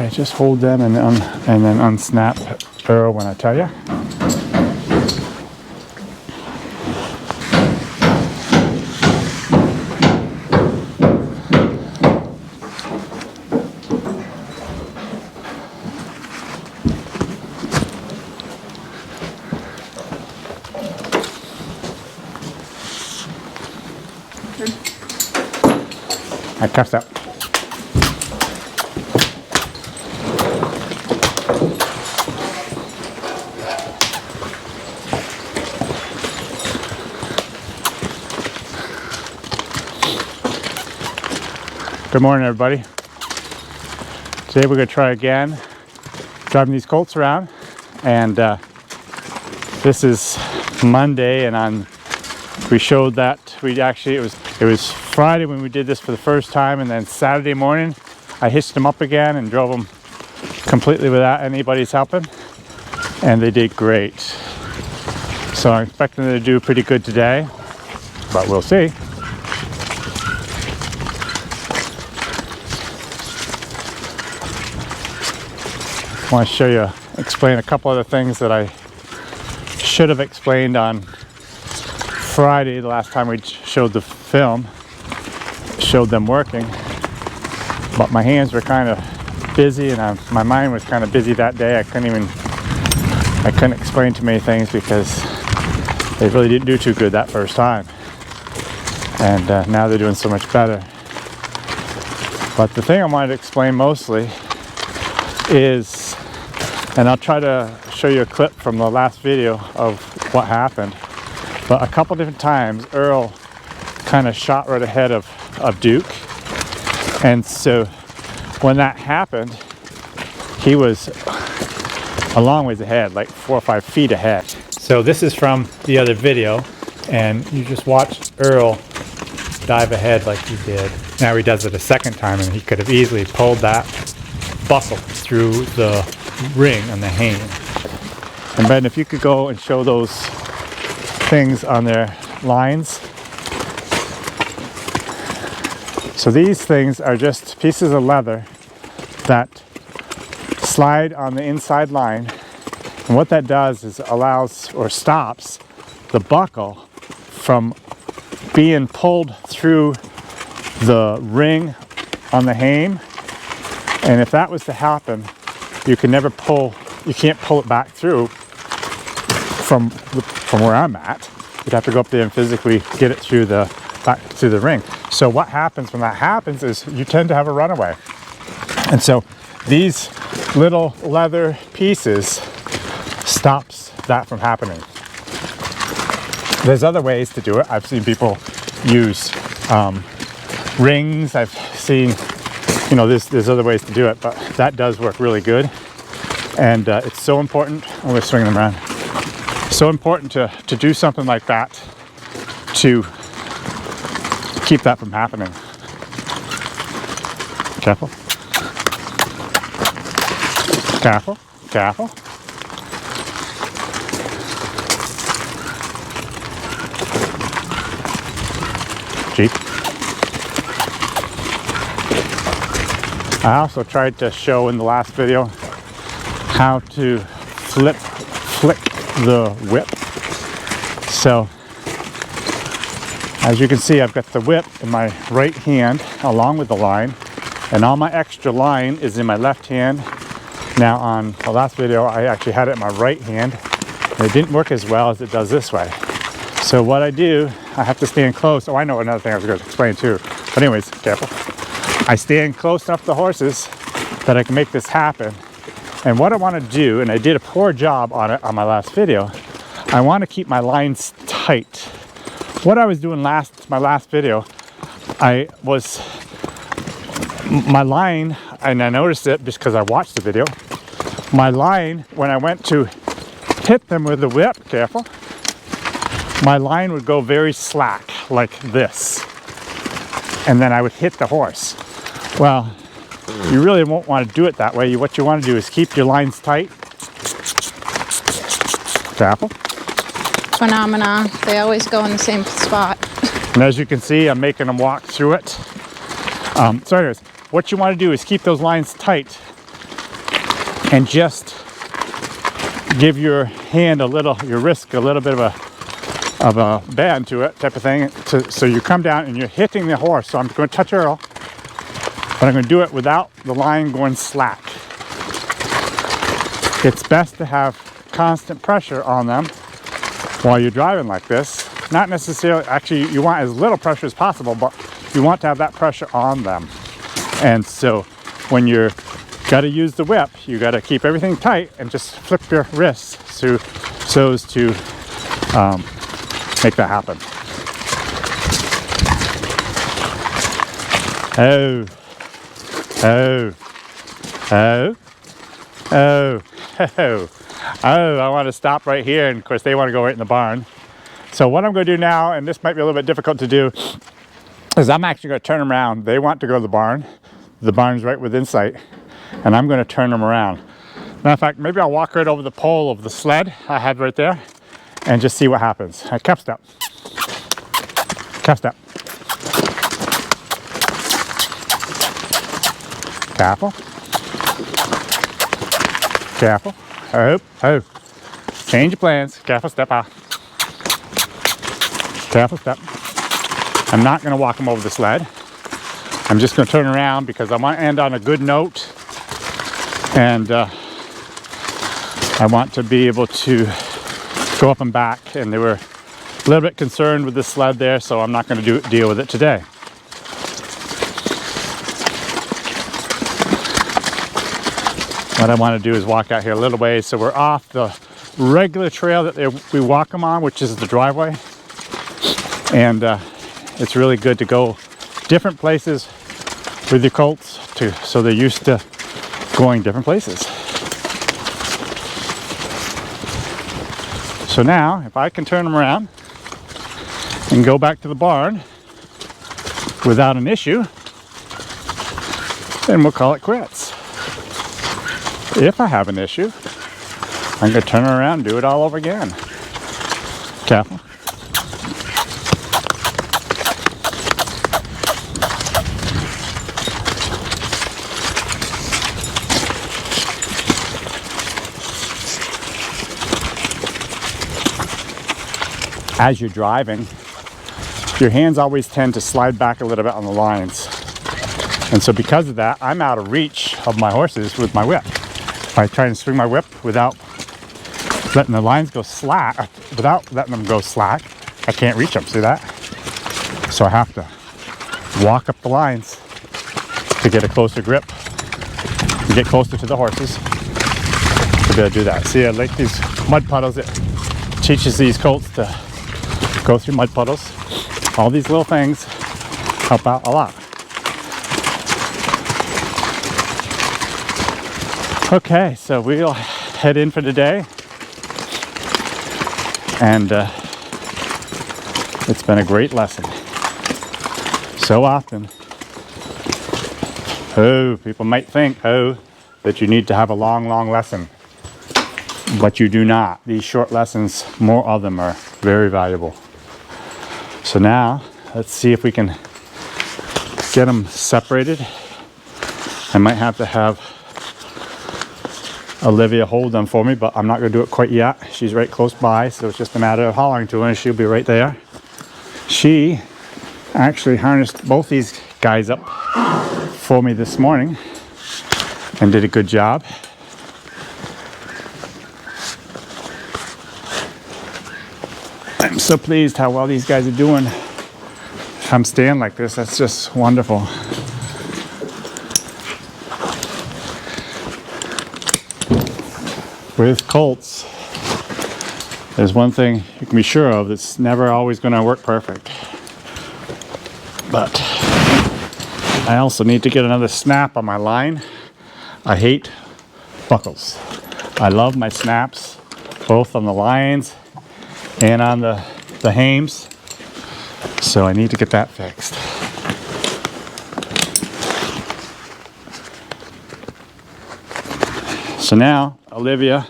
Okay, just hold them and then unsnap Earl when I tell you. I cuffed up. Good morning, everybody. Today we're going to try again driving these colts around, and this is Monday, and we showed that it was Friday when we did this for the first time, and then Saturday morning I hitched them up again and drove them completely without anybody's helping, and they did great. So I'm expecting them to do pretty good today, but we'll see. I want to show you, explain a couple other things that I should have explained on Friday, the last time we showed the film, showed them working, but my hands were kind of busy, and my mind was kind of busy that day. I couldn't explain too many things because they really didn't do too good that first time, and now they're doing so much better. But the thing I wanted to explain mostly is, and I'll try to show you a clip from the last video of what happened, but a couple different times Earl kind of shot right ahead of Duke, and so when that happened he was a long ways ahead, like 4 or 5 feet ahead. So this is from the other video, and you just watched Earl dive ahead like he did. Now he does it a second time, and he could have easily pulled that buckle through the ring on the hane. And Ben, if you could go and show those things on their lines. So these things are just pieces of leather that slide on the inside line, and what that does is allows or stops the buckle from being pulled through the ring on the hane. And if that was to happen, you can't pull it back through from where I'm at. You'd have to go up there and physically get it through back through the ring. So what happens when that happens is you tend to have a runaway. And so these little leather pieces stops that from happening. There's other ways to do it. I've seen people use rings. I've seen, there's other ways to do it, but that does work really good. And it's so important. I'm going to swing them around. So important to do something like that to keep that from happening. Careful. Careful. Careful. Jeep. I also tried to show in the last video how to flick the whip. So as you can see, I've got the whip in my right hand along with the line, and all my extra line is in my left hand. Now on the last video I actually had it in my right hand, and it didn't work as well as it does this way. So what I do, I have to stand close. Oh, I know another thing I was going to explain too, but anyways, careful. I stand close enough to the horses that I can make this happen. And what I want to do, and I did a poor job on it on my last video, I want to keep my lines tight. What I was doing my last video, my line, and I noticed it just because I watched the video, my line, when I went to hit them with the whip, careful, my line would go very slack like this, and then I would hit the horse. Well, you really won't want to do it that way. What you want to do is keep your lines tight. Careful. Phenomena. They always go in the same spot. And as you can see, I'm making them walk through it. So anyways, what you want to do is keep those lines tight and just give your hand your wrist a little bit of a bend to it, type of thing. So you come down and you're hitting the horse. So I'm going to touch Earl, but I'm going to do it without the line going slack. It's best to have constant pressure on them while you're driving like this. Not necessarily, actually you want as little pressure as possible, but you want to have that pressure on them. And so when you're got to use the whip, you got to keep everything tight and just flip your wrists so as to make that happen. Oh, oh, oh, oh, oh, oh, I want to stop right here, and of course they want to go right in the barn. So what I'm going to do now, and this might be a little bit difficult to do, is I'm actually going to turn them around. They want to go to the barn. The barn's right within sight, and I'm going to turn them around. Matter of fact, maybe I'll walk right over the pole of the sled I had right there and just see what happens. Calf step. Calf step. Careful. Careful. Oh, oh. Change your plans. Careful step out. Careful step. I'm not going to walk them over the sled. I'm just going to turn around because I want to end on a good note. And I want to be able to go up and back. And they were a little bit concerned with the sled there, so I'm not going to deal with it today. What I want to do is walk out here a little ways so we're off the regular trail that we walk them on, which is the driveway. And it's really good to go different places with your colts so they're used to going different places. So now if I can turn them around and go back to the barn without an issue, then we'll call it quits. If I have an issue, I'm going to turn around and do it all over again. Careful. As you're driving, your hands always tend to slide back a little bit on the lines. And so because of that, I'm out of reach of my horses with my whip. If I try and swing my whip without letting the lines go slack, without letting them go slack, I can't reach them, see that? So I have to walk up the lines to get a closer grip, to get closer to the horses, to be able to do that. See, I like these mud puddles. It teaches these colts to go through mud puddles. All these little things help out a lot. Okay, so we'll head in for today. And it's been a great lesson. So often, people might think, that you need to have a long lesson. But you do not. These short lessons, more of them are very valuable. So now, let's see if we can get them separated. I might have to have Olivia hold them for me, but I'm not going to do it quite yet. She's right close by, so it's just a matter of hollering to her and she'll be right there. She actually harnessed both these guys up for me this morning and did a good job. I'm so pleased how well these guys are doing. I'm staying like this, that's just wonderful. With colts, there's one thing you can be sure of, it's never always going to work perfect. But I also need to get another snap on my line. I hate buckles. I love my snaps, both on the lines and on the hames. So I need to get that fixed. So now Olivia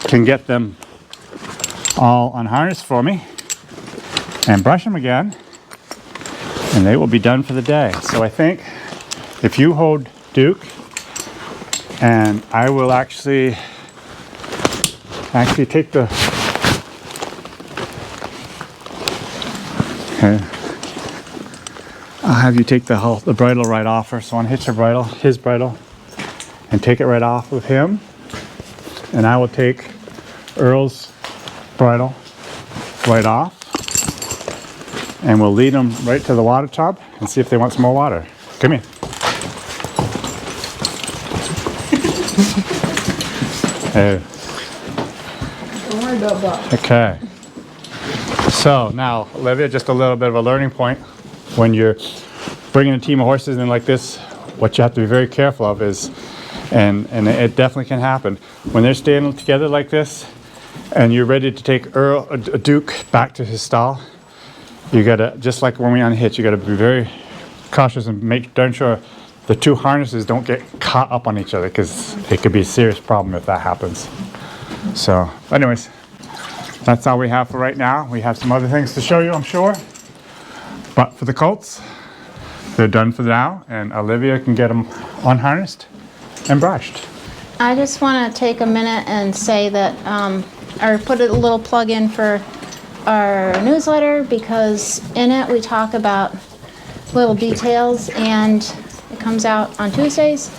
can get them all unharnessed for me and brush them again, and they will be done for the day. So I think if you hold Duke And I will actually take the, okay, I'll have you take the bridle right off her. So unhitch his bridle, and take it right off of him. And I will take Earl's bridle right off. And we'll lead them right to the water tub and see if they want some more water. Come here. Hey. Don't worry about that. Okay. So now, Olivia, just a little bit of a learning point. When you're bringing a team of horses in like this, what you have to be very careful of is, and it definitely can happen, when they're standing together like this, and you're ready to take Duke back to his stall, you gotta, just like when we unhitch, you gotta be very cautious and make darn sure the two harnesses don't get caught up on each other, because it could be a serious problem if that happens. So, anyways, that's all we have for right now. We have some other things to show you, I'm sure. But for the colts, they're done for now, and Olivia can get them unharnessed and brushed. I just want to take a minute and say that, or put a little plug in for our newsletter, because in it we talk about little details, and it comes out on Tuesdays.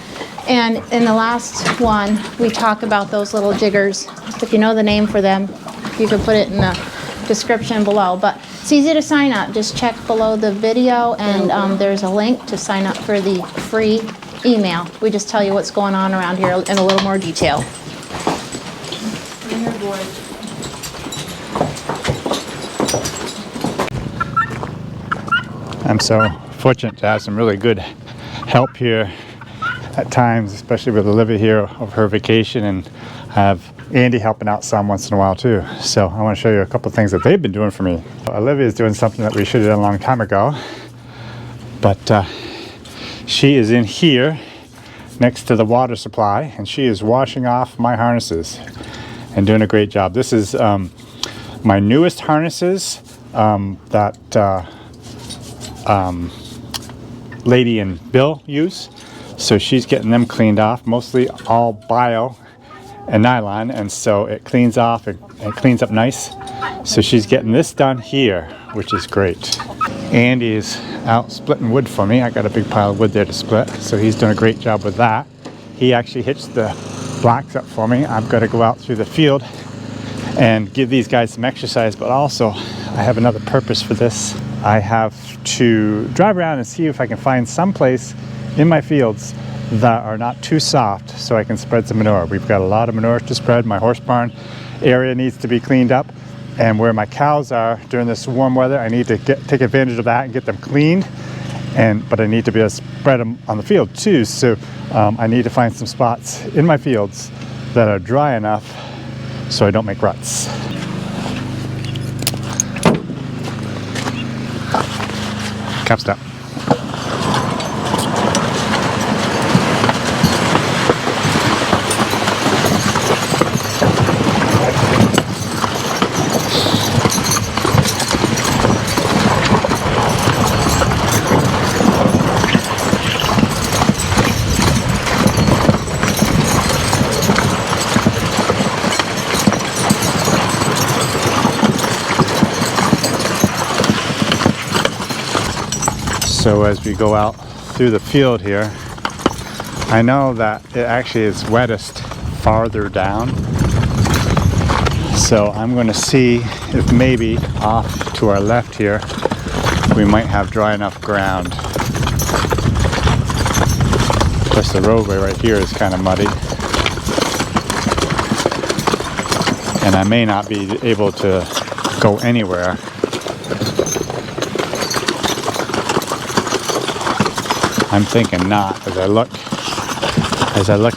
And in the last one, we talk about those little jiggers. If you know the name for them, you can put it in the description below. But it's easy to sign up. Just check below the video, and there's a link to sign up for the free email. We just tell you what's going on around here in a little more detail. I'm so fortunate to have some really good help here at times, especially with Olivia here of her vacation, and have Andy helping out some once in a while too. So I want to show you a couple of things that they've been doing for me. Olivia is doing something that we should have done a long time ago, but she is in here next to the water supply, and she is washing off my harnesses and doing a great job. This is my newest harnesses that Lady and Bill use. So she's getting them cleaned off, mostly all bio and nylon, and so it cleans off and cleans up nice. So she's getting this done here, which is great. Andy is out splitting wood for me. I got a big pile of wood there to split, so he's doing a great job with that. He actually hitched the blocks up for me. I've got to go out through the field and give these guys some exercise, but also I have another purpose for this. I have to drive around and see if I can find some place in my fields that are not too soft so I can spread some manure. We've got a lot of manure to spread. My horse barn area needs to be cleaned up, and where my cows are during this warm weather, I need to take advantage of that and get them cleaned. But I need to be able to spread them on the field too, so I need to find some spots in my fields that are dry enough so I don't make ruts. Cap step. So as we go out through the field here, I know that it actually is wettest farther down. So I'm going to see if maybe off to our left here, we might have dry enough ground. Plus the roadway right here is kind of muddy. And I may not be able to go anywhere. I'm thinking not, as I look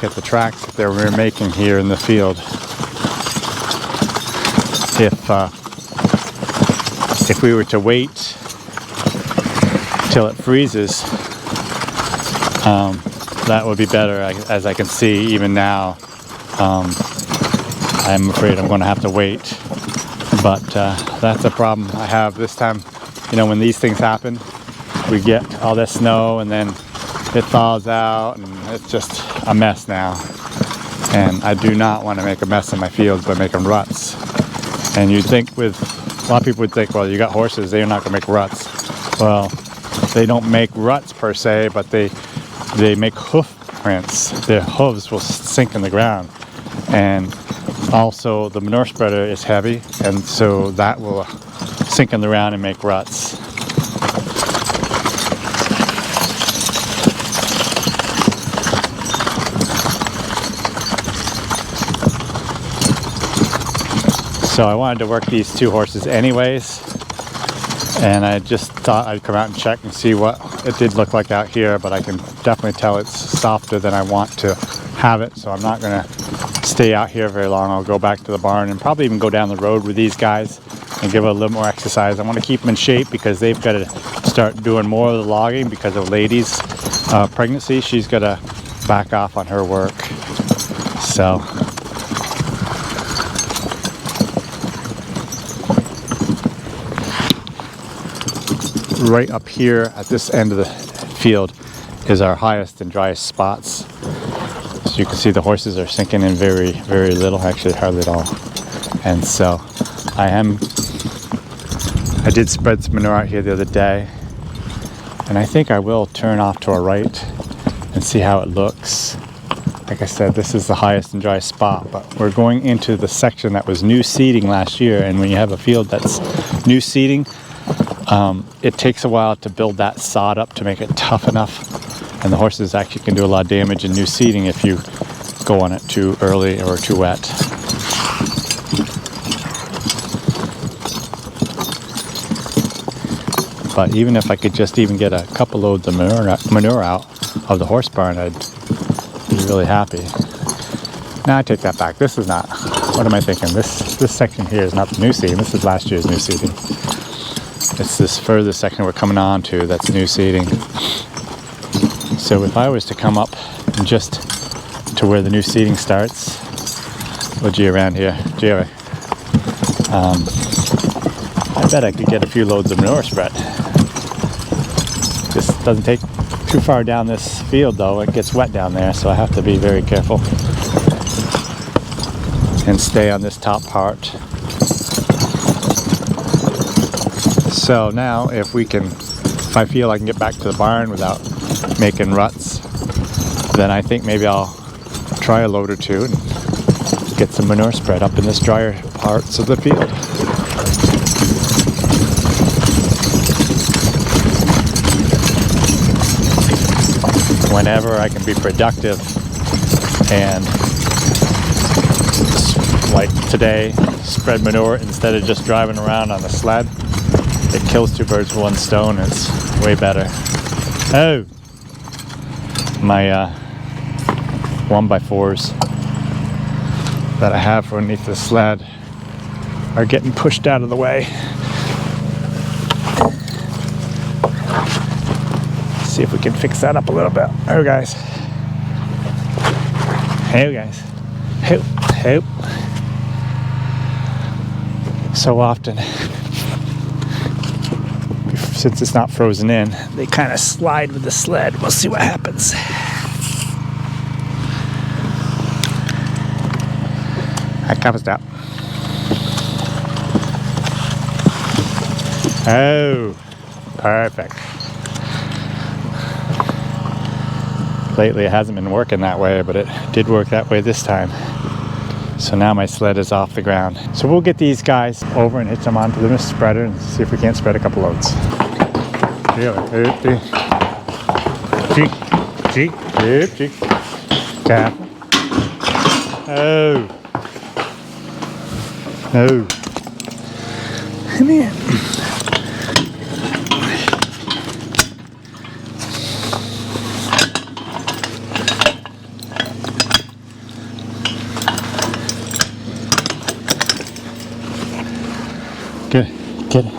at the tracks that we're making here in the field. If we were to wait till it freezes, that would be better. As I can see, even now, I'm afraid I'm going to have to wait. But that's a problem I have this time. You know, when these things happen, we get all this snow and then it thaws out and it's just a mess now. And I do not want to make a mess in my fields by making ruts. And you'd think a lot of people would think, well, you got horses, they're not going to make ruts. Well, they don't make ruts per se, but they make hoof prints. Their hooves will sink in the ground. And also the manure spreader is heavy, and so that will sink in the ground and make ruts. So I wanted to work these two horses anyways, and I just thought I'd come out and check and see what it did look like out here, but I can definitely tell it's softer than I want to have it, so I'm not going to stay out here very long. I'll go back to the barn and probably even go down the road with these guys and give it a little more exercise. I want to keep them in shape because they've got to start doing more of the logging because of Lady's pregnancy. She's got to back off on her work. So right up here at this end of the field is our highest and driest spots. So you can see the horses are sinking in very, very little, actually hardly at all. And so I did spread some manure out here the other day, and I think I will turn off to our right and see how it looks. Like I said, this is the highest and driest spot, but we're going into the section that was new seeding last year, and when you have a field that's new seeding, it takes a while to build that sod up to make it tough enough, and the horses actually can do a lot of damage in new seeding if you go on it too early or too wet. But even if I could just even get a couple loads of manure out of the horse barn, I'd be really happy. Now I take that back. This is not, what am I thinking? This section here is not the new seeding. This is last year's new seeding. It's this further section we're coming on to that's new seeding. So if I was to come up just to where the new seeding starts, well, gee, around here, I bet I could get a few loads of manure spread. Just doesn't take too far down this field though. It gets wet down there, so I have to be very careful and stay on this top part. So now if I feel I can get back to the barn without making ruts, then I think maybe I'll try a load or two and get some manure spread up in this drier parts of the field. Whenever I can be productive, and like today, spread manure instead of just driving around on the sled, it kills two birds with one stone. It's way better. Oh, my 1x4s that I have underneath the sled are getting pushed out of the way. See if we can fix that up a little bit. Oh, guys. Hey, guys. Hope, hope. So often, since it's not frozen in, they kind of slide with the sled. We'll see what happens. That covers up. Oh, perfect. Lately it hasn't been working that way, but it did work that way this time. So now my sled is off the ground. So we'll get these guys over and hitch them onto the spreader and see if we can't spread a couple loads. Tap. Oh. No. Come here. Get it. Get it.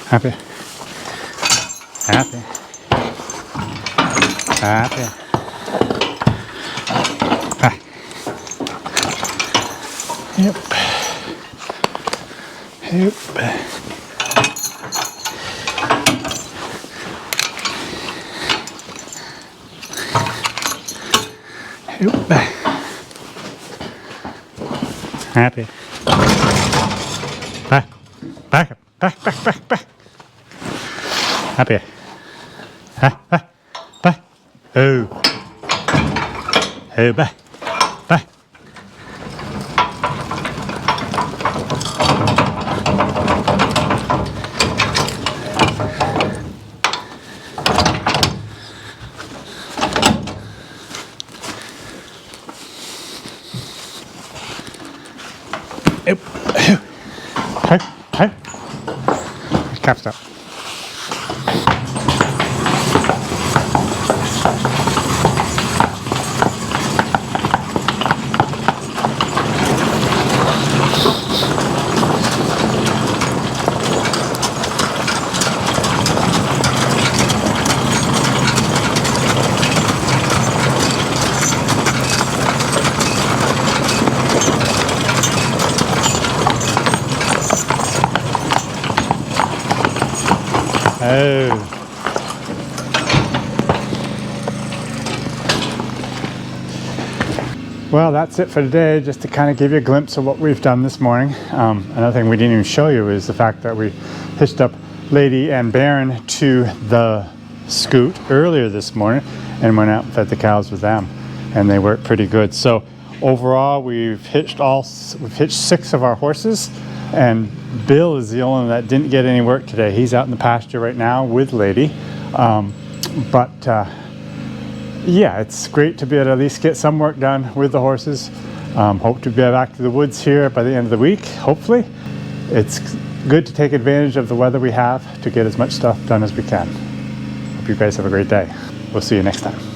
Happy. Happy. Happy. Ah. Yep. Yep. Yep. Happy. Back. Back. Back. Back. Back. Back. Happy. Ha. Ha. Back. Oh. Oh. Back. Back. Hey, hey. Cap stop. Oh. Well, that's it for today, just to kind of give you a glimpse of what we've done this morning. Another thing we didn't even show you is the fact that we hitched up Lady and Baron to the scoot earlier this morning and went out and fed the cows with them, and they worked pretty good. So overall, we've hitched 6 of our horses, and Bill is the only one that didn't get any work today. He's out in the pasture right now with Lady. Yeah, it's great to be able to at least get some work done with the horses. Hope to be back to the woods here by the end of the week, hopefully. It's good to take advantage of the weather we have to get as much stuff done as we can. Hope you guys have a great day. We'll see you next time.